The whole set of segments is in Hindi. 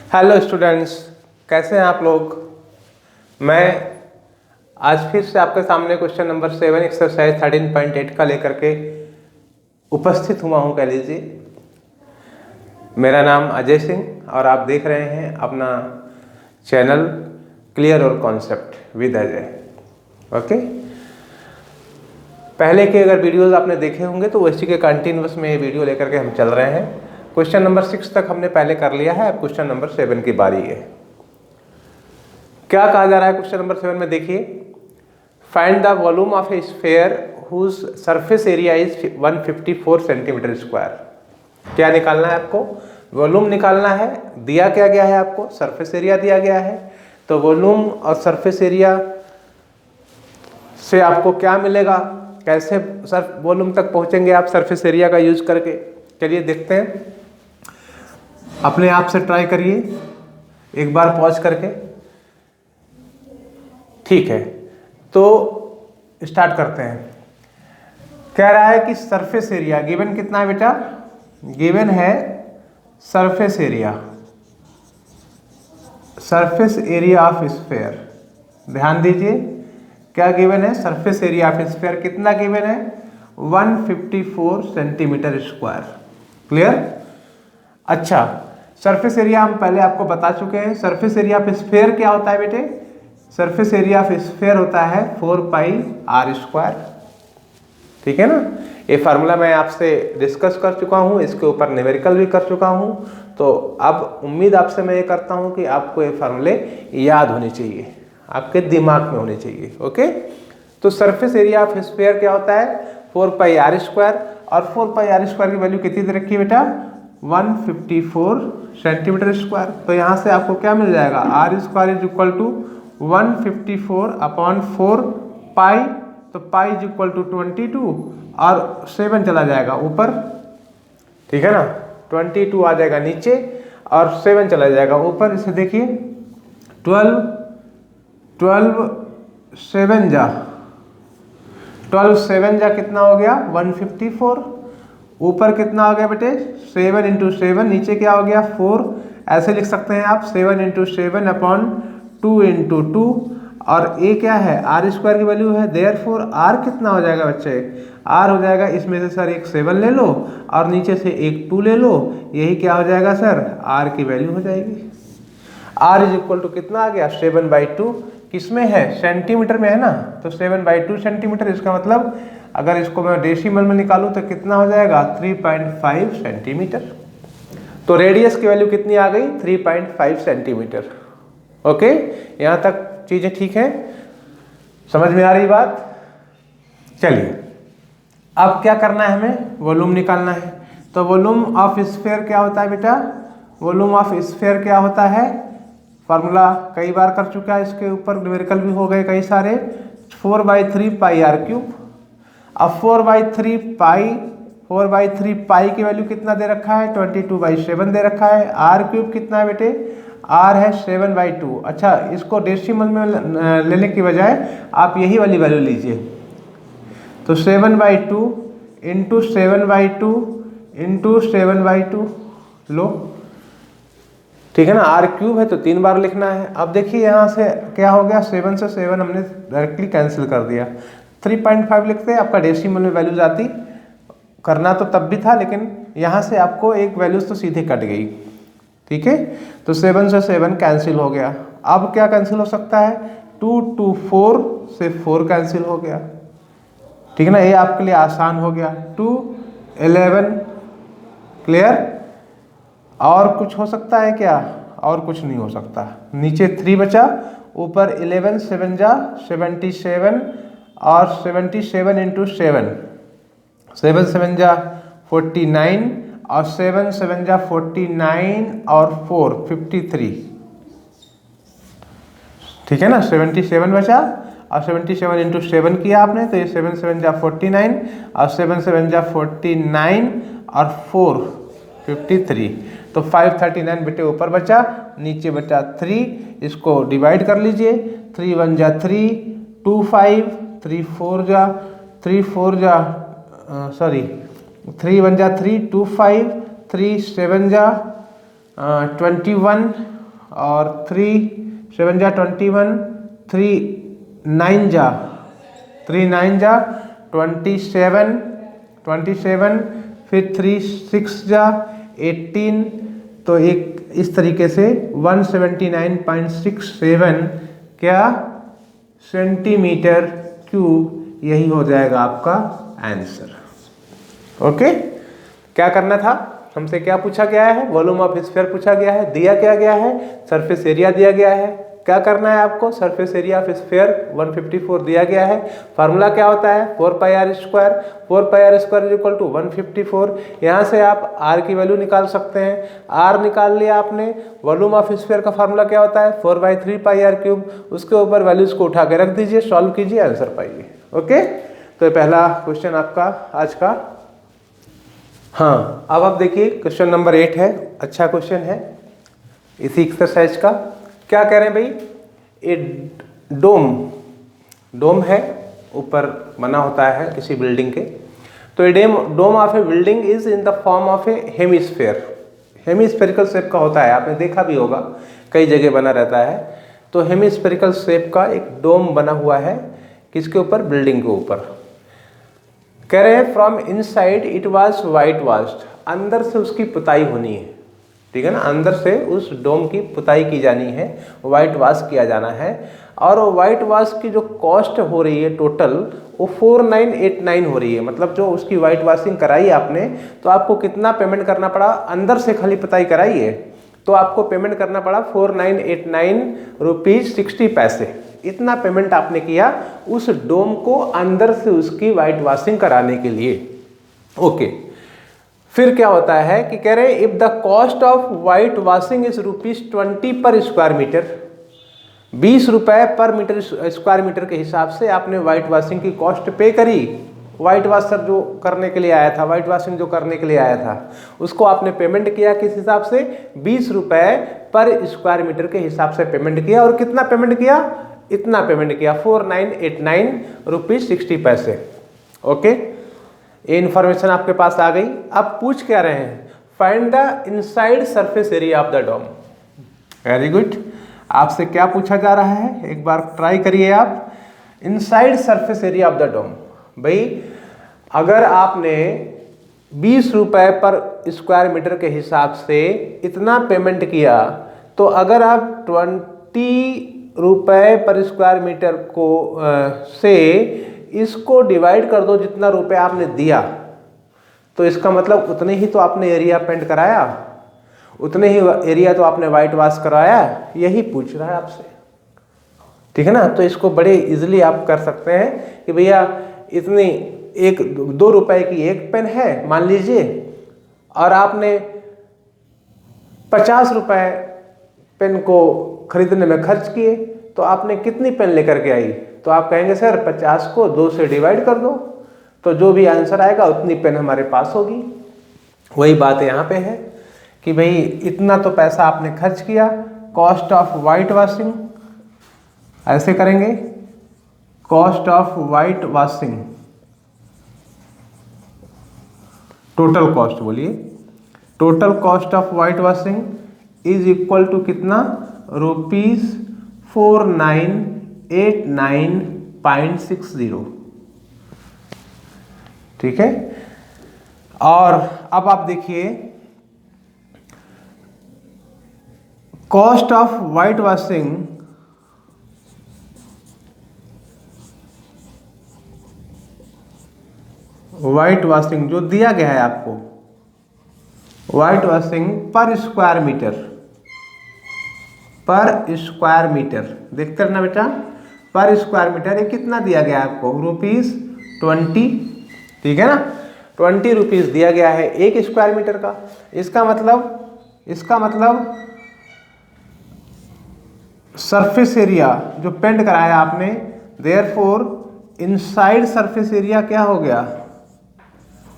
हेलो स्टूडेंट्स, कैसे हैं आप लोग। मैं आज फिर से आपके सामने क्वेश्चन नंबर 7 एक्सरसाइज 13.8 का लेकर के उपस्थित हुआ हूं, कह लीजिए। मेरा नाम अजय सिंह और आप देख रहे हैं अपना चैनल क्लियर और कॉन्सेप्ट विद अजय। ओके, पहले के अगर वीडियोस आपने देखे होंगे तो उसी के कंटिन्यूअस में ये वीडियो लेकर के हम चल रहे हैं। क्वेश्चन नंबर 6 तक हमने पहले कर लिया है, अब क्वेश्चन नंबर 7 की बारी है। क्या कहा जा रहा है क्वेश्चन नंबर 7 में, देखिए। Find the volume of a sphere whose surface area is 154 centimetre square. क्या निकालना है आपको? वॉल्यूम निकालना है। दिया क्या गया है आपको? सरफेस एरिया दिया गया है। तो वॉल्यूम और सरफेस एरिया से आपको क्या मिलेगा, कैसे सर वॉल्यूम तक पहुंचेंगे आप सरफेस एरिया का यूज करके? चलिए देखते हैं, अपने आप से ट्राई करिए एक बार पॉज करके। ठीक है, तो स्टार्ट करते हैं। कह रहा है कि सरफेस एरिया गिवन कितना है बेटा? गिवन है surface area, surface area of sphere. ध्यान दीजिए, क्या गिवन है? सरफेस एरिया ऑफ स्फीयर कितना गिवन है? 154 सेंटीमीटर स्क्वायर। क्लियर? अच्छा, सरफेस एरिया हम पहले आपको बता चुके हैं। सरफेस एरिया ऑफ स्फीयर क्या होता है बेटे? सरफेस एरिया ऑफ स्फीयर होता है 4 पाई आर स्क्वायर। ठीक है ना? ये फार्मूला मैं आपसे डिस्कस कर चुका हूँ, इसके ऊपर न्यूमेरिकल भी कर चुका हूँ। तो अब उम्मीद आपसे मैं ये करता हूँ कि आपको ये फार्मूले याद होने चाहिए, आपके दिमाग में होने चाहिए। ओके, तो सरफेस एरिया ऑफ स्फीयर क्या होता है? 4 पाई आर स्क्वायर। और 4 पाई आर स्क्वायर की वैल्यू कितनी दे रखी है बेटा? 154 सेंटीमीटर स्क्वायर। तो यहाँ से आपको क्या मिल जाएगा? R square is equal to 154 upon 4 pi, तो पाई इज इक्वल टू 22 और 7 चला जाएगा ऊपर। ठीक है ना? 22 आ जाएगा नीचे और 7 चला जाएगा ऊपर। इसे देखिए, 12 7 जा कितना हो गया? 154। ऊपर कितना हो गया बेटे? 7 इंटू 7, नीचे क्या हो गया? 4। ऐसे लिख सकते हैं आप 7 इंटू 7 अपॉन 2 इंटू 2। और ये क्या है? आर स्क्वायर की वैल्यू है, देयरफॉर आर कितना हो जाएगा बच्चे? आर हो जाएगा, इसमें से सर एक 7 ले लो और नीचे से एक 2 ले लो। यही क्या हो जाएगा सर? आर की वैल्यू हो जाएगी। आर इज इक्वल टू कितना आ गया? 7/2। किसमें है? सेंटीमीटर में है ना, तो 7/2 सेंटीमीटर। इसका मतलब अगर इसको मैं डेसिमल में निकालूं तो कितना हो जाएगा? 3.5 सेंटीमीटर। तो रेडियस की वैल्यू कितनी आ गई? 3.5 सेंटीमीटर। ओके, यहाँ तक चीजें ठीक है? समझ में आ रही बात? चलिए, अब क्या करना है हमें? वॉल्यूम निकालना है। तो वॉल्यूम ऑफ स्फीयर क्या होता है बेटा? वॉल्यूम ऑफ स्फीयर क्या होता है? फार्मूला कई बार कर चुका है, इसके ऊपर न्यूमेरिकल भी हो गए कई सारे। 4/3 पाई आर क्यूब। अब 4/3 पाई की वैल्यू कितना दे रखा है? 22/7 दे रखा है। आर क्यूब कितना है बेटे? आर है 7/2। अच्छा, इसको डेसिमल में लेने की बजाय आप यही वाली वैल्यू लीजिए। तो 7/2 इंटू 7/2 इंटू 7/2 लो। ठीक है ना? आर क्यूब है तो 3 बार लिखना है। अब देखिए यहाँ से क्या हो गया? 7 से 7 हमने डायरेक्टली कैंसिल कर दिया। 3.5 लिखते हैं, आपका डेसिमल में वैल्यूज आती। करना तो तब भी था, लेकिन यहाँ से आपको एक वैल्यूज तो सीधे कट गई। ठीक है, तो 7 से 7 कैंसिल हो गया। अब क्या कैंसिल हो सकता है? 2 to 4 से 4 कैंसिल हो गया। ठीक है ना? ये आपके लिए आसान हो गया। 2 11। क्लियर? और कुछ हो सकता है क्या? और कुछ नहीं हो सकता। नीचे 3 बचा, ऊपर 11 7 जा 77 और 77 इंटू 7, 7 7 जा 49 और 7 7 जा 49 और 4 53। ठीक है ना? 77 बचा और 77 इंटू 7 किया आपने, तो ये 7 7 जा 49 और 7 7 जा 49 और 4 53। तो 539 बेटे ऊपर बचा, नीचे बचा 3। इसको डिवाइड कर लीजिए। 3 1 जा 3, 2 5, 3 4 जा 3 4 जा 3 1 जा 3, 2 5, 3 7 जा 21, और 3 7 जा 21, 3 9 जा 27, फिर 3 6 जा 18, तो एक इस तरीके से 179.67 क्या सेंटीमीटर क्यूब, यही हो जाएगा आपका आंसर। ओके, क्या करना था, हमसे क्या पूछा गया है, वॉल्यूम ऑफ स्फीयर पूछा गया है, दिया क्या गया है, सरफेस एरिया दिया गया है। क्या करना है आपको, सरफेस एरिया ऑफ स्फीयर 154 दिया गया है। फार्मूला क्या होता है, 4πr square, 4πr square is equal to 154। यहाँ से आप r की वैल्यू निकाल सकते हैं, r निकाल लिया आपने। वॉल्यूम ऑफ स्फीयर का फार्मूला क्या होता है, 4/3πr³। उसके ऊपर वैल्यूज को उठा के रख दीजिए, सॉल्व कीजिए, आंसर पाइए। ओके, तो पहला क्वेश्चन आपका आज का। हाँ, अब आप देखिए क्वेश्चन नंबर 8 है, अच्छा क्वेश्चन है इसी एक्सरसाइज का। क्या कह रहे हैं भाई, एक डोम है, ऊपर बना होता है किसी बिल्डिंग के। तो a dome of a building is in the form of a hemisphere, hemispherical shape का होता है, आपने देखा भी होगा कई जगह बना रहता है। तो हेमिस्फेरिकल शेप का एक डोम बना हुआ है, किसके ऊपर, बिल्डिंग के ऊपर। कह रहे हैं from inside it was white washed, अंदर से उसकी पुताई होनी है, ठीक है ना, अंदर से उस डोम की पुताई की जानी है, वाइट वाश किया जाना है। और वाइट वाश की जो कॉस्ट हो रही है टोटल, वो 4989 हो रही है। मतलब जो उसकी वाइट वाशिंग कराई आपने, तो आपको कितना पेमेंट करना पड़ा, अंदर से खाली पुताई कराई है तो आपको पेमेंट करना पड़ा 4989 रुपीज 60 पैसे। इतना पेमेंट आपने किया उस डोम को अंदर से उसकी वाइट वाशिंग कराने के लिए। ओके, फिर क्या होता है कि कह रहे हैं if the cost of white washing is ₹20 पर स्क्वायर मीटर, 20 रुपए पर मीटर स्क्वायर मीटर के हिसाब से आपने वाइट वाशिंग की कॉस्ट पे करी। वाइट वाशर जो करने के लिए आया था, वाइट वाशिंग जो करने के लिए आया था, उसको आपने पेमेंट किया किस हिसाब से, 20 रुपए पर स्क्वायर मीटर के हिसाब से पेमेंट किया। और कितना पेमेंट किया, इतना पेमेंट किया, 4989 रुपीज 60 पैसे। ओके, ये इंफॉर्मेशन आपके पास आ गई। अब पूछ क्या रहे हैं, find the inside surface area of the dome. Very good, आपसे क्या पूछा जा रहा है, एक बार ट्राई करिए आप। Inside surface area of the dome, भाई अगर आपने 20 रुपए पर स्क्वायर मीटर के हिसाब से इतना पेमेंट किया, तो अगर आप 20 रुपए पर स्क्वायर मीटर को से इसको डिवाइड कर दो जितना रुपए आपने दिया, तो इसका मतलब उतने ही तो आपने एरिया पेंट कराया, उतने ही एरिया तो आपने वाइट वॉश कराया, यही पूछ रहा है आपसे, ठीक है ना। तो इसको बड़े इजीली आप कर सकते हैं कि भैया इतनी 2 रुपए की एक पेन है मान लीजिए, और आपने 50 रुपए पेन को खरीदने में खर्च किए, तो आपने कितनी पेन लेकर के आई, तो आप कहेंगे सर 50 को 2 से डिवाइड कर दो, तो जो भी आंसर आएगा उतनी पेन हमारे पास होगी। वही बात यहाँ पे है कि भाई इतना तो पैसा आपने खर्च किया, कॉस्ट ऑफ वाइट वॉशिंग, ऐसे करेंगे, cost of white washing, total cost बोलिए, total cost of white washing is equal to कितना, ₹4989.60, ठीक है। और अब आप देखिए cost of white washing, white washing जो दिया गया है आपको, वाइट वॉशिंग पर स्क्वायर मीटर, पर स्क्वायर मीटर, देखते रहना बेटा, पर स्क्वायर मीटर ये कितना दिया गया है आपको, ₹20, ठीक है ना, 20 रुपीज़ दिया गया है एक स्क्वायर मीटर का। इसका मतलब सरफेस एरिया जो पेंट कराया आपने, देयरफॉर इनसाइड सरफेस एरिया क्या हो गया,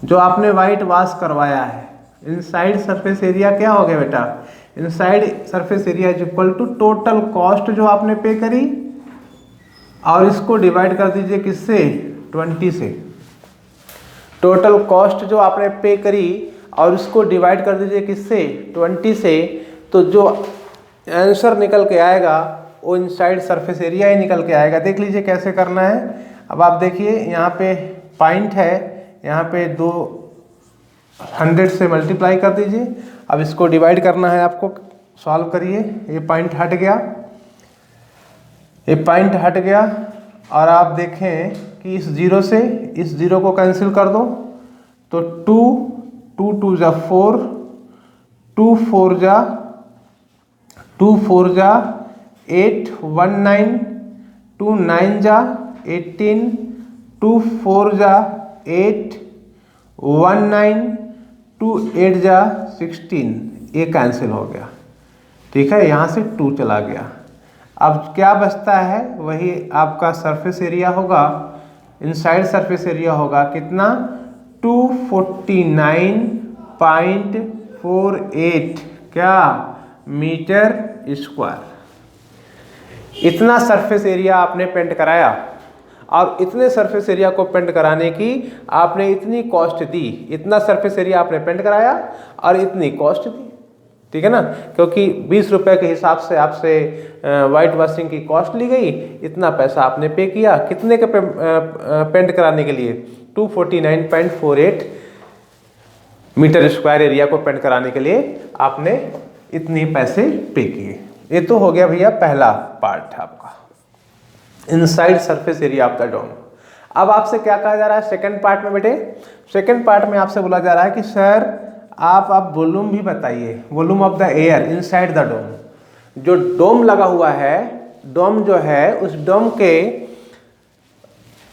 जो आपने वाइट वॉश करवाया है, इनसाइड सरफेस एरिया क्या हो गया बेटा, inside surface area is equal to total cost जो आपने पे करी, और इसको डिवाइड कर दीजिए किससे, 20 से। टोटल कॉस्ट जो आपने पे करी और इसको डिवाइड कर दीजिए किससे, 20 से। तो जो आंसर निकल के आएगा वो इनसाइड सरफेस एरिया ही निकल के आएगा। देख लीजिए कैसे करना है। अब आप देखिए यहाँ पे पॉइंट है, यहाँ पे 200 से मल्टीप्लाई कर दीजिए। अब इसको डिवाइड करना है आपको, सॉल्व करिए। ये पॉइंट हट गया, ये पॉइंट हट गया और आप देखें कि इस जीरो से इस जीरो को कैंसिल कर दो तो 2 2 जा 4, 2 4 जा 8, 1 9, 2 9 जा 18, 2 4 जा 8, 1 9, 2 8 जा 16, ये कैंसिल हो गया। ठीक है, यहाँ से 2 चला गया। अब क्या बचता है, वही आपका सरफेस एरिया होगा, इनसाइड सरफेस एरिया होगा कितना, 249.48 क्या मीटर स्क्वायर। इतना सरफेस एरिया आपने पेंट कराया और इतने सरफेस एरिया को पेंट कराने की आपने इतनी कॉस्ट दी। इतना सरफेस एरिया आपने पेंट कराया और इतनी कॉस्ट दी, ठीक है ना, क्योंकि 20 रुपए के हिसाब से आपसे वाइट वॉशिंग की कॉस्ट ली गई। इतना पैसा आपने पे किया कितने के पेंट कराने के लिए, 249.48 मीटर स्क्वायर एरिया को पेंट कराने के लिए आपने इतने पैसे पे किए। ये तो हो गया भैया पहला पार्ट आपका, inside surface area of the dome. अब आपसे क्या कहा जा रहा है सेकंड पार्ट में बेटे? सेकंड पार्ट में आपसे बोला जा रहा है कि सर आप वॉल्यूम भी बताइए, volume of the air inside the dome. जो डोम लगा हुआ है, डोम जो है उस डोम के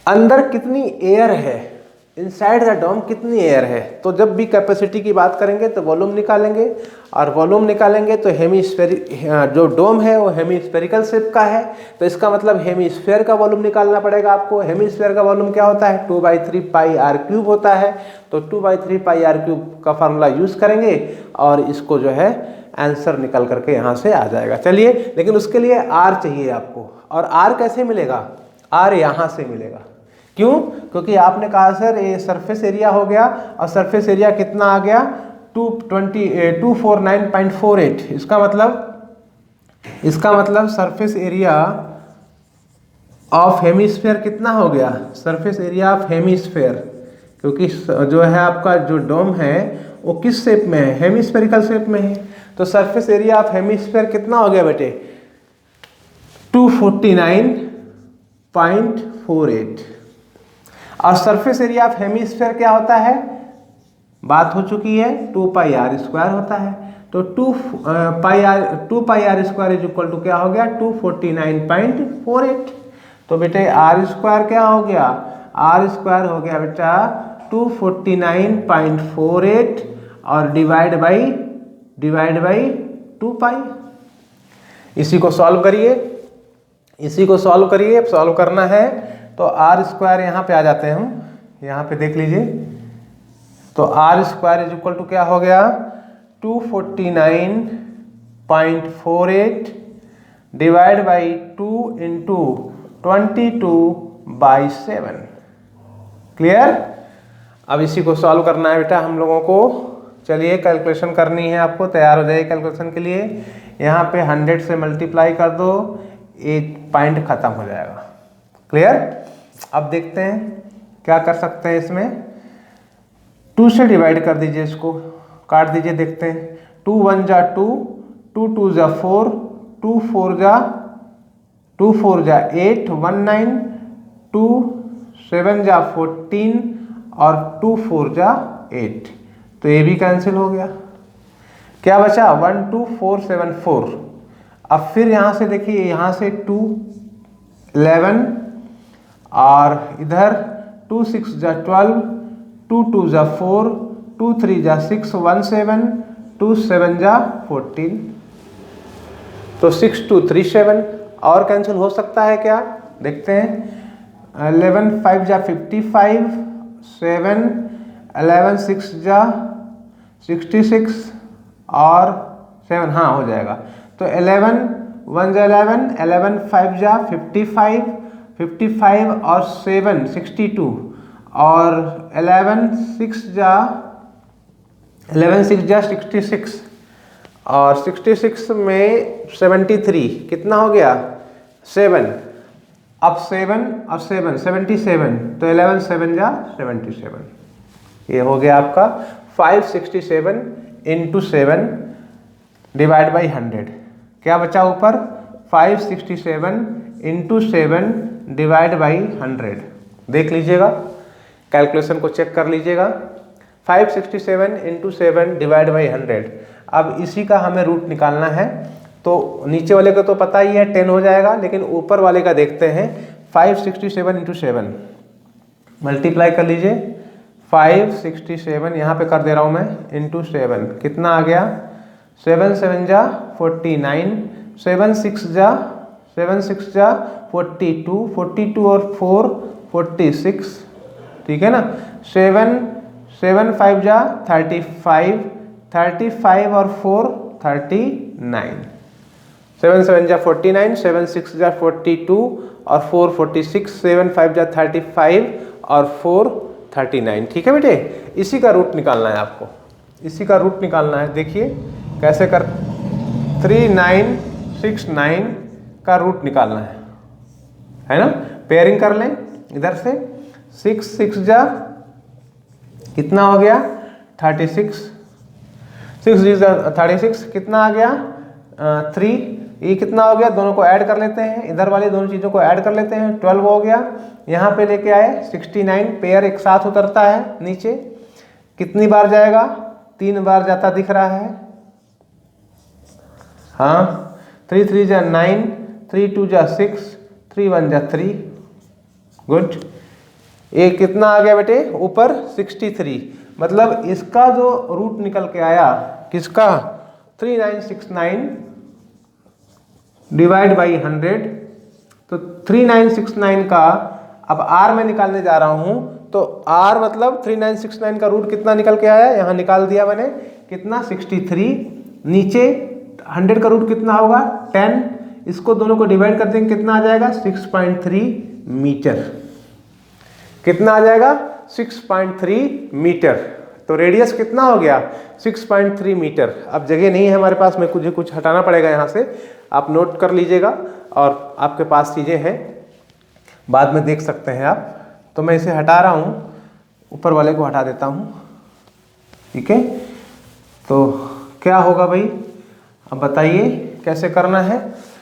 अंदर कितनी एयर है, इनसाइड द डोम कितनी एयर है। तो जब भी कैपेसिटी की बात करेंगे तो वॉल्यूम निकालेंगे, और वॉल्यूम निकालेंगे तो हेमीस्फेरिक, जो डोम है वो हेमीस्फेरिकल शेप का है, तो इसका मतलब हेमीस्फेयर का वॉल्यूम निकालना पड़ेगा आपको। हेमीस्फेयर का वॉल्यूम क्या होता है, 2/3 पाई आर क्यूब होता है। तो 2/3 पाई आर क्यूब का फार्मूला यूज़ करेंगे और इसको जो है आंसर निकल करके यहाँ से आ जाएगा। चलिए, लेकिन उसके लिए आर चाहिए आपको, और आर कैसे मिलेगा, आर यहाँ से मिलेगा। क्यों? क्योंकि आपने कहा सर ये सरफेस एरिया हो गया, और सरफेस एरिया कितना आ गया, 249.48। इसका मतलब सरफेस एरिया ऑफ हेमीस्फेयर कितना हो गया, सरफेस एरिया ऑफ हेमीस्फेयर, क्योंकि जो है आपका जो डोम है वो किस शेप में है, हेमीस्फेरिकल शेप में है। तो सरफेस एरिया ऑफ हेमीस्फेयर कितना हो गया बेटे, 249.48। और सरफेस एरिया ऑफ हेमीस्फेयर क्या होता है, बात हो चुकी है, 2 पाई आर स्क्वायर होता है। तो 2 pi are square is equal to क्या हो गया, 249.48। तो बेटे आर स्क्वायर क्या हो गया, आर स्क्वायर हो गया बेटा 249.48 और डिवाइड बाई 2 पाई। इसी को सॉल्व करिए, इसी को सॉल्व करिए। सॉल्व करना है तो आर स्क्वायर यहाँ पे आ जाते हैं हम, यहाँ पे देख लीजिए। तो r square is equal to क्या हो गया, 249.48 डिवाइड बाई 2 इंटू 22/7। क्लियर? अब इसी को सॉल्व करना है बेटा हम लोगों को। चलिए कैलकुलेशन करनी है आपको, तैयार हो जाइए कैलकुलेशन के लिए। यहाँ पे 100 से मल्टीप्लाई कर दो, एक पॉइंट खत्म हो जाएगा। क्लियर? अब देखते हैं क्या कर सकते हैं इसमें। 2 से डिवाइड कर दीजिए, इसको काट दीजिए, देखते हैं। 2 1 जा 2, 2 2 जा 4, 2 4 जा 8, 1 9, 2 7 जा 14 और 2 4 जा 8। तो ये भी कैंसिल हो गया। क्या बचा, 1 2 4 7 4। अब फिर यहाँ से देखिए, यहाँ से 2 11 और इधर 2 6 जा 12, 2 2 जा 4, 2 3 जा 6 1 7, 2 7 जा 14। तो 6 2 3 7 और कैंसिल हो सकता है क्या, देखते हैं। 11 5 जा 55, 7 11 6 जा 66 और 7, हाँ हो जाएगा। तो 11 1 जा 11, 11 5 जा 55, 55 और 7 62 और 11 6 जा 66 और 66 में 73 कितना हो गया 7, अब 7 और 7 77, तो 11 7 जा 77, ये हो गया आपका 567 इंटू 7 डिवाइड बाई 100। क्या बचा ऊपर 567 इंटू 7 डिवाइड बाई 100। देख लीजिएगा, कैलकुलेशन को चेक कर लीजिएगा। 567 इंटू 7 डिवाइड बाई 100। अब इसी का हमें रूट निकालना है, तो नीचे वाले का तो पता ही है 10 हो जाएगा, लेकिन ऊपर वाले का देखते हैं। 567 इंटू 7 मल्टीप्लाई कर लीजिए। 567 यहाँ पे कर दे रहा हूँ मैं, इंटू 7 कितना आ गया 7 7 जा 49, 7 6 जा 42, 42 और 4 46, ठीक है ना। 7 5 जा 35, 35 और 4 39, 7 7 जा 49, 7 6 जा 42 और 4 46, 7 5 जा 35 और 4 39, ठीक है बेटे। इसी का रूट निकालना है आपको, इसी का रूट निकालना है। देखिए कैसे कर 3969 का रूट निकालना है ना। पेयरिंग कर लें इधर से। 6 6 जा कितना हो गया 36, 6 जा 36 कितना आ गया 3, ये कितना हो गया, दोनों को ऐड कर लेते हैं, इधर वाली दोनों चीज़ों को ऐड कर लेते हैं, 12 हो गया। यहाँ पे लेके आए 69, पेयर एक साथ उतरता है नीचे, कितनी बार जाएगा 3 बार जाता दिख रहा है। हाँ 3 3 जा 9, 3 2 जा 6, 3 1 जा 3, गुड। ये कितना आ गया बेटे ऊपर 63, मतलब इसका जो रूट निकल के आया किसका 3969 डिवाइड बाई 100, तो 3969 का अब r में निकालने जा रहा हूं, तो r मतलब 3969 का रूट कितना निकल के आया, यहाँ निकाल दिया मैंने, कितना 63, नीचे 100 का रूट कितना होगा 10, इसको दोनों को डिवाइड कर देंगे कितना आ जाएगा 6.3 मीटर, कितना आ जाएगा 6.3 मीटर। तो रेडियस कितना हो गया 6.3 मीटर। अब जगह नहीं है हमारे पास, मैं कुछ हटाना पड़ेगा यहाँ से, आप नोट कर लीजिएगा और आपके पास चीज़ें हैं बाद में देख सकते हैं आप। तो मैं इसे हटा रहा हूँ, ऊपर वाले को हटा देता हूँ, ठीक है। तो क्या होगा भाई, अब बताइए कैसे करना है।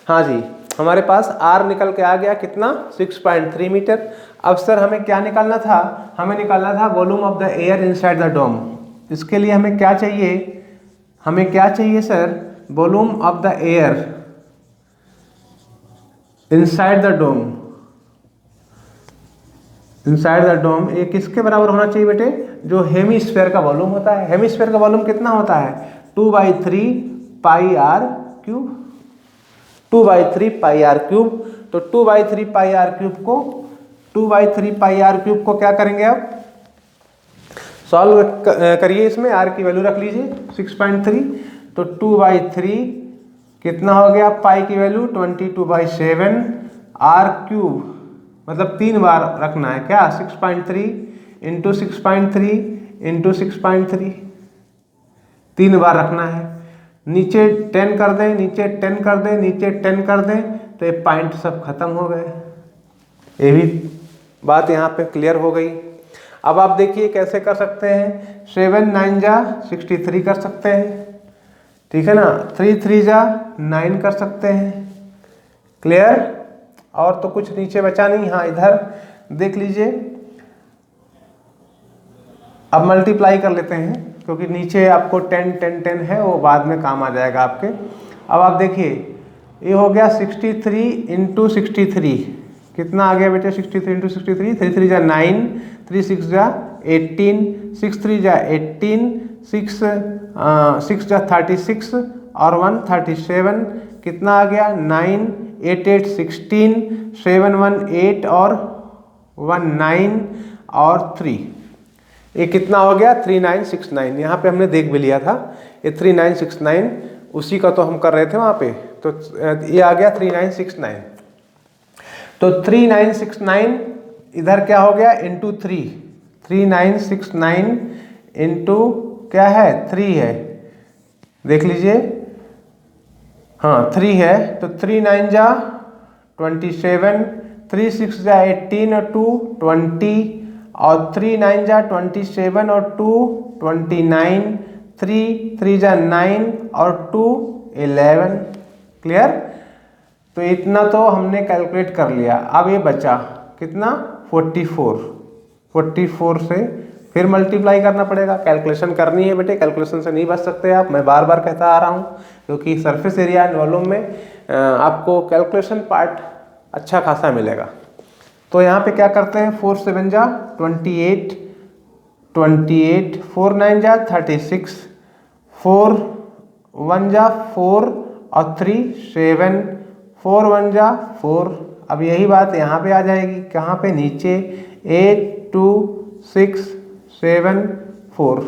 हाँ जी, हमारे पास r निकल के आ गया कितना 6.3 मीटर। अब सर हमें क्या निकालना था, हमें निकालना था volume of the air inside the dome. इसके लिए हमें क्या चाहिए, हमें क्या चाहिए sir, volume of the air inside the dome. Inside the dome ये किसके बराबर होना चाहिए बेटे, जो हेमीस्फेयर का वॉल्यूम होता है। हेमीस्फेयर का वॉल्यूम कितना होता है 2/3 पाई r क्यूब, 2/3 पाई r क्यूब। तो 2/3 पाई r क्यूब को 2/3 पाई r क्यूब को क्या करेंगे, अब सॉल्व करिए, इसमें r की वैल्यू रख लीजिए 6.3। तो 2/3 कितना हो गया, पाई की वैल्यू 22/7, r क्यूब मतलब 3 बार रखना है क्या 6.3 इंटू 6.3 इंटू 6.3, 3 बार रखना है। नीचे 10 कर दें, नीचे 10 कर दें, नीचे 10 कर दें, तो ये पॉइंट सब खत्म हो गए। ये भी बात यहाँ पे क्लियर हो गई। अब आप देखिए कैसे कर सकते हैं, 7 9 जा 63 कर सकते हैं, ठीक है ना, 3 3 जा 9 कर सकते हैं, क्लियर। और तो कुछ नीचे बचा नहीं। हाँ इधर देख लीजिए, अब मल्टीप्लाई कर लेते हैं, क्योंकि नीचे आपको 10 10 10 है, वो बाद में काम आ जाएगा आपके। अब आप देखिए ये हो गया 63 इंटू 63, कितना आ गया बेटे 63 इंटू 63, 3 3 जा 9, 3 6 जा 18, 6 3 जा 18, 6 जा 36 और 1 37, कितना आ गया 9 8 8 16, 7 1 8 और 1 9 और 3, ये कितना हो गया 3969। यहाँ पे हमने देख भी लिया था ये 3969, उसी का तो हम कर रहे थे वहाँ पे, तो ये आ गया 3969। तो 3969 इधर क्या हो गया इंटू 3, 3969 इंटू क्या है 3 है, देख लीजिए हाँ 3 है तो 3 9 जा 27, 3 6 जा 18 और 2 20, और 3 9 जा 27 और 2 29, 3 3 जा 9 और 2 11। क्लियर? तो इतना तो हमने कैलकुलेट कर लिया। अब ये बचा कितना 44 से फिर मल्टीप्लाई करना पड़ेगा। कैलकुलेशन करनी है बेटे, कैलकुलेशन से नहीं बच सकते आप, मैं बार बार कहता आ रहा हूँ, क्योंकि सरफेस एरिया एंड वॉल्यूम में आपको कैलकुलेशन पार्ट अच्छा खासा मिलेगा। तो यहाँ पे क्या करते हैं, 4 7 जा 28, 4 9 जा 36, 4 1 जा 4 और 3 7, 4 1 जा 4। अब यही बात यहाँ पे आ जाएगी, कहाँ पे, नीचे 8 2 6 7 4।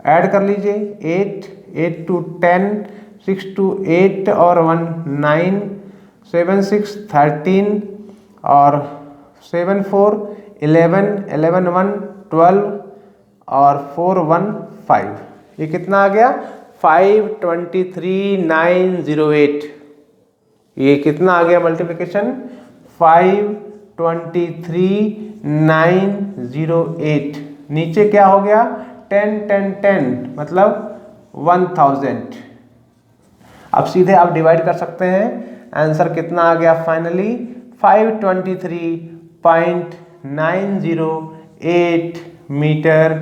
ऐड कर लीजिए 8 2 10, 6 2 8 और 1 9, 7 6 13 और 7 4 11, 11 1 12 और 4 1 5। ये कितना आ गया 523908। ये कितना आ गया मल्टीप्लिकेशन 523908। नीचे क्या हो गया 10 10 10 मतलब 1000। अब सीधे आप डिवाइड कर सकते हैं, आंसर कितना आ गया फाइनली 523.908 मीटर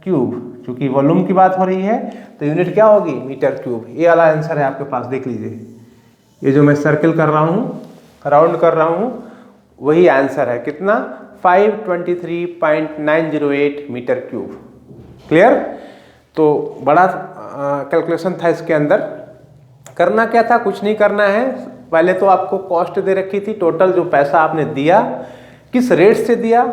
क्यूब। क्योंकि वॉल्यूम की बात हो रही है तो यूनिट क्या होगी मीटर क्यूब। ये वाला आंसर है आपके पास, देख लीजिए, ये जो मैं सर्किल कर रहा हूँ, राउंड कर रहा हूँ, वही आंसर है कितना 523.908 मीटर क्यूब। क्लियर? तो बड़ा कैलकुलेशन था इसके अंदर। करना क्या था, कुछ नहीं करना है। पहले तो आपको कॉस्ट दे रखी थी, टोटल जो पैसा आपने दिया किस रेट से दिया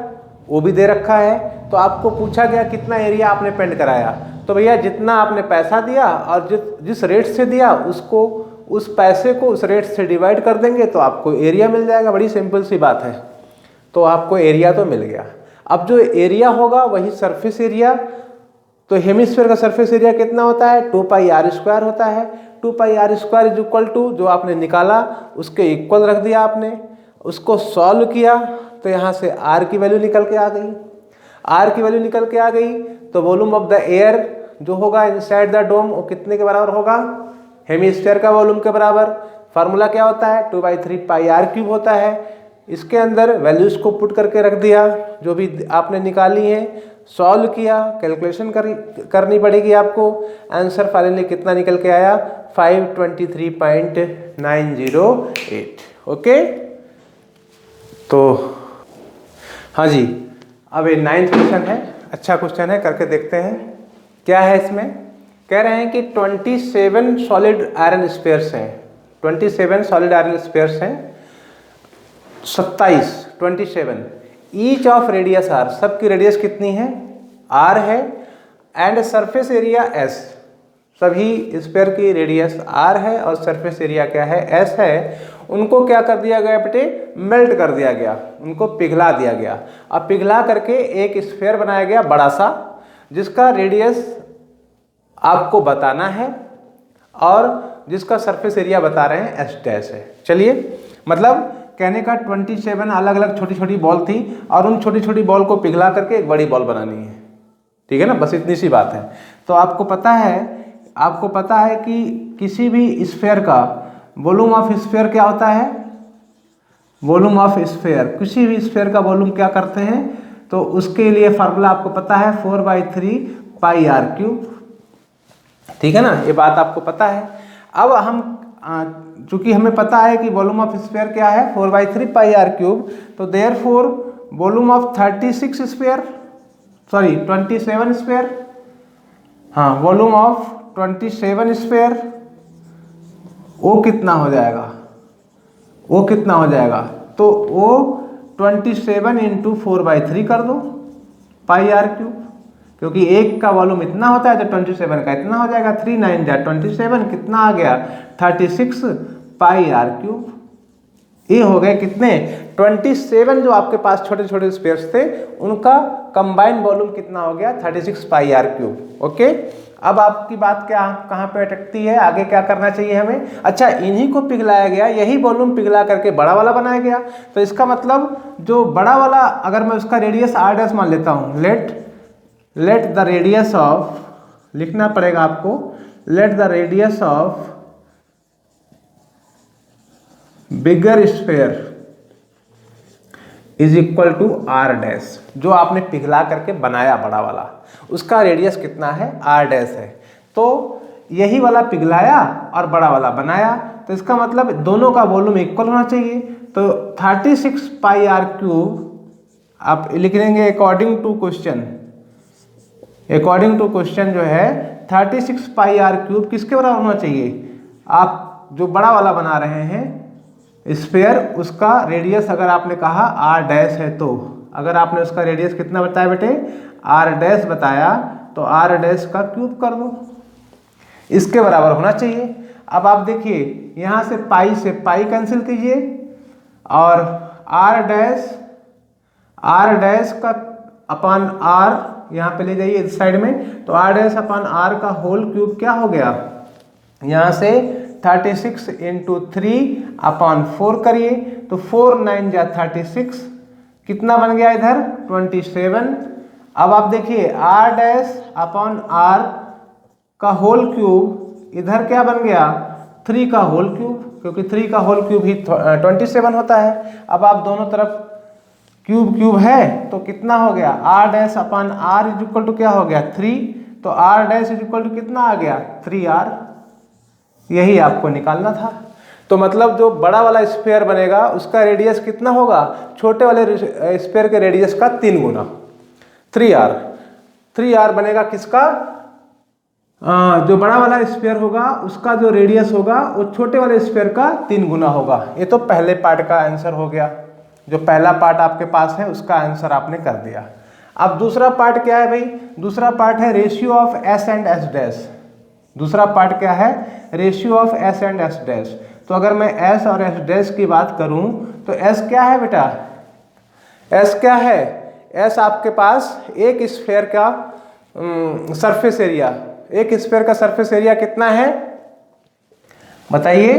वो भी दे रखा है। तो आपको पूछा गया कितना एरिया आपने पेंट कराया, तो भैया जितना आपने पैसा दिया और जिस रेट से दिया उसको, उस पैसे को उस रेट से डिवाइड कर देंगे तो आपको एरिया मिल जाएगा। बड़ी सिंपल सी बात है। तो आपको एरिया तो मिल गया। अब जो एरिया होगा वही सरफेस एरिया। तो हेमिस्फीयर का सरफेस एरिया कितना होता है 2 पाई आर स्क्वायर होता है। 2 pi are square is equal to, जो आपने निकाला उसके इक्वल रख दिया आपने, उसको सॉल्व किया तो यहाँ से आर की वैल्यू निकल के आ गई। आर की वैल्यू निकल के आ गई तो वॉल्यूम ऑफ द एयर जो होगा इनसाइड द डोम वो कितने के बराबर होगा, हेमिस्फीयर का वॉल्यूम के बराबर। फार्मूला क्या होता है 2/3 पाई आर क्यूब होता है। इसके अंदर वैल्यूज को पुट करके रख दिया जो भी आपने निकाली है, सॉल्व किया, कैलकुलेशन करनी पड़ेगी आपको। आंसर फाइनली कितना निकल के आया 523.908। ओके, तो हाँ जी, अब ये 9th क्वेश्चन है, अच्छा क्वेश्चन है, करके देखते हैं क्या है इसमें। कह रहे हैं कि 27 सॉलिड आयरन स्पेयर्स हैं, 27 सॉलिड आयरन स्पेयर्स हैं, 27 ईच ऑफ रेडियस आर, सबकी रेडियस कितनी है आर है, एंड सरफेस एरिया एस, सभी स्पेयर की रेडियस आर है और सरफेस एरिया क्या है एस है। उनको क्या कर दिया गया बेटे, मेल्ट कर दिया गया, उनको पिघला दिया गया। अब पिघला करके एक स्फीयर बनाया गया बड़ा सा, जिसका रेडियस आपको बताना है और जिसका सरफेस एरिया बता रहे हैं एस डैश है। चलिए, मतलब कहने का 27 अलग अलग छोटी छोटी बॉल थी और उन छोटी छोटी बॉल को पिघला करके एक बड़ी बॉल बनानी है। ठीक है ना, बस इतनी सी बात है। तो आपको पता है कि किसी भी स्फीयर का वॉल्यूम ऑफ स्फीयर क्या होता है, वॉल्यूम ऑफ स्फीयर, किसी भी स्फीयर का वॉल्यूम क्या करते हैं, तो उसके लिए फार्मूला आपको पता है 4/3 पाई आर क्यूब। ठीक है ना, ये बात आपको पता है। अब हम चूंकि हमें पता है कि वॉल्यूम ऑफ स्फीयर क्या है 4/3 पाई आर क्यूब, तो देयरफॉर वॉल्यूम ऑफ 27 स्फीयर, हाँ, वॉल्यूम ऑफ 27 स्फीयर वो कितना हो जाएगा, तो वो 27 इंटू 4/3 कर दो पाई आर क्यूब, क्योंकि एक का वॉल्यूम इतना होता है तो 27 का इतना हो जाएगा। 3 9 जा 27, कितना आ गया 36 पाई आर क्यूब। ये हो गए कितने 27, जो आपके पास छोटे छोटे स्पेयर्स थे उनका कंबाइंड वॉल्यूम कितना हो गया 36 पाई आर क्यूब। ओके, अब आपकी बात क्या कहाँ पे अटकती है, आगे क्या करना चाहिए हमें? अच्छा, इन्हीं को पिघलाया गया, यही वॉल्यूम पिघला करके बड़ा वाला बनाया गया। तो इसका मतलब जो बड़ा वाला, अगर मैं उसका रेडियस r डैश मान लेता हूँ, लेट द रेडियस ऑफ, लिखना पड़ेगा आपको, let the radius of bigger sphere is equal to r dash. जो आपने पिघला करके बनाया बड़ा वाला, उसका रेडियस कितना है? r डैश है। तो यही वाला पिघलाया और बड़ा वाला बनाया, तो इसका मतलब दोनों का वॉल्यूम इक्वल होना चाहिए। तो 36 पाई r क्यूब आप लिख लेंगे अकॉर्डिंग टू क्वेश्चन, जो है 36 पाई r क्यूब किसके बराबर होना चाहिए? आप जो बड़ा वाला बना रहे हैं स्फीयर, उसका रेडियस अगर आपने कहा r डैश है, तो अगर आपने उसका रेडियस कितना बताया बेटे? r डैश बताया, तो r डैश का क्यूब कर दो, इसके बराबर होना चाहिए। अब आप देखिए, यहाँ से पाई कैंसिल कीजिए और r डैश का अपान r यहाँ पे ले जाइए इस साइड में, तो r डैश अपान r का होल क्यूब क्या हो गया? यहाँ से 36 इंटू 3 अपॉन 4 करिए, तो 4 9 जा 36, कितना बन गया इधर? 27। अब आप देखिए r डैश अपॉन r का होल क्यूब, इधर क्या बन गया? 3 का होल क्यूब, क्योंकि 3 का होल क्यूब ही 27 होता है। अब आप दोनों तरफ क्यूब है, तो कितना हो गया? r dash upon r is equal to क्या हो गया? 3। तो r dash is equal to कितना आ गया? 3r। यही आपको निकालना था। तो मतलब जो बड़ा वाला स्फीयर बनेगा उसका रेडियस कितना होगा? छोटे वाले स्फीयर के रेडियस का 3 गुना, 3r बनेगा किसका? जो बड़ा वाला स्फीयर होगा उसका जो रेडियस होगा वो छोटे वाले स्फीयर का 3 गुना होगा। ये तो पहले पार्ट का आंसर हो गया, जो पहला पार्ट आपके पास है उसका आंसर आपने कर दिया। अब दूसरा पार्ट क्या है भाई? दूसरा पार्ट है ratio of s and s dash. दूसरा पार्ट क्या है? Ratio of s and s dash. तो अगर मैं s और s डैश की बात करूं तो s क्या है बेटा? s क्या है? s आपके पास एक स्फीयर का सरफेस एरिया, एक स्फीयर का सरफेस एरिया कितना है बताइए?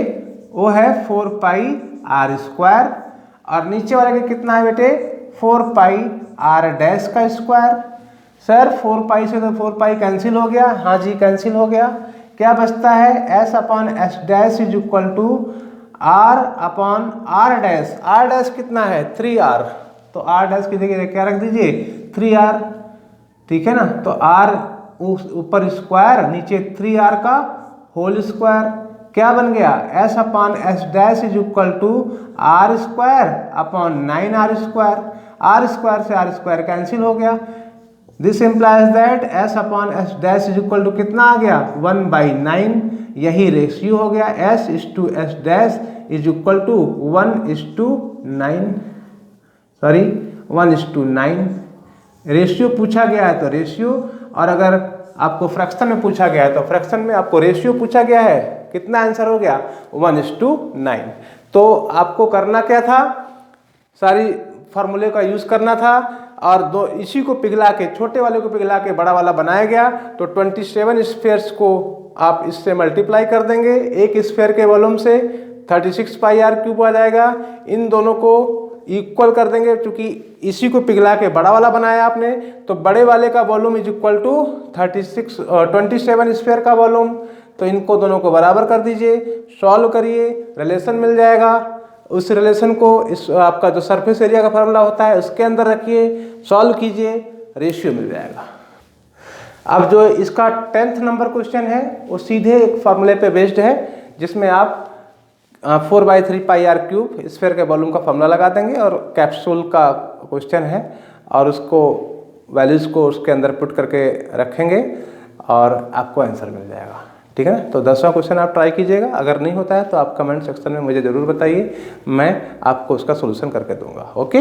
वो है 4 पाई r स्क्वायर, और नीचे वाले का कितना है बेटे? 4 पाई r डैश का स्क्वायर। सर 4 पाई से तो 4 पाई कैंसिल हो गया। हाँ जी, कैंसिल हो गया। क्या बचता है? s upon s dash is equal to r upon r dash. r dash कितना है? 3r। तो r डैश की जगह क्या रख दीजिए? 3r, ठीक है ना। तो r ऊपर स्क्वायर, नीचे 3r का होल स्क्वायर, क्या बन गया? s upon s dash is equal to r square upon 9r square. r square से r स्क्वायर कैंसिल हो गया। This implies that s upon s dash is equal to कितना आ गया? 1/9। यही रेशियो हो गया, s is to s dash is equal to 1:9, sorry 1:9। Ratio पूछा गया है तो रेशियो, और अगर आपको फ्रैक्शन में पूछा गया है तो फ्रैक्शन में आपको रेशियो पूछा गया है। कितना आंसर हो गया? 1:9। तो आपको करना क्या था? सारी फार्मूले का यूज करना था, और दो इसी को पिघला के, छोटे वाले को पिघला के बड़ा वाला बनाया गया। तो 27 स्फीयर्स को आप इससे मल्टीप्लाई कर देंगे, एक स्फीयर के वॉल्यूम से 36 पाई r क्यूब आ जाएगा। इन दोनों को इक्वल कर देंगे, क्योंकि इसी को पिघला के बड़ा वाला बनाया आपने, तो बड़े वाले का volume is equal to 27 sphere का वॉल्यूम। तो इनको दोनों को बराबर कर दीजिए, सॉल्व करिए, रिलेशन मिल जाएगा। उस रिलेशन को इस आपका जो सरफेस एरिया का फार्मूला होता है उसके अंदर रखिए, सॉल्व कीजिए, रेशियो मिल जाएगा। अब जो इसका 10th नंबर क्वेश्चन है वो सीधे एक फार्मूले पे बेस्ड है, जिसमें आप 4/3 पाई r क्यूब स्फीयर के वॉल्यूम का फार्मूला लगा देंगे, और कैप्सूल का क्वेश्चन है, और उसको वैल्यूज़ को उसके अंदर पुट करके रखेंगे और आपको आंसर मिल जाएगा। ठीक है ना। तो 10वां क्वेश्चन आप ट्राई कीजिएगा, अगर नहीं होता है तो आप कमेंट सेक्शन में मुझे ज़रूर बताइए, मैं आपको उसका सोल्यूशन करके दूंगा। ओके।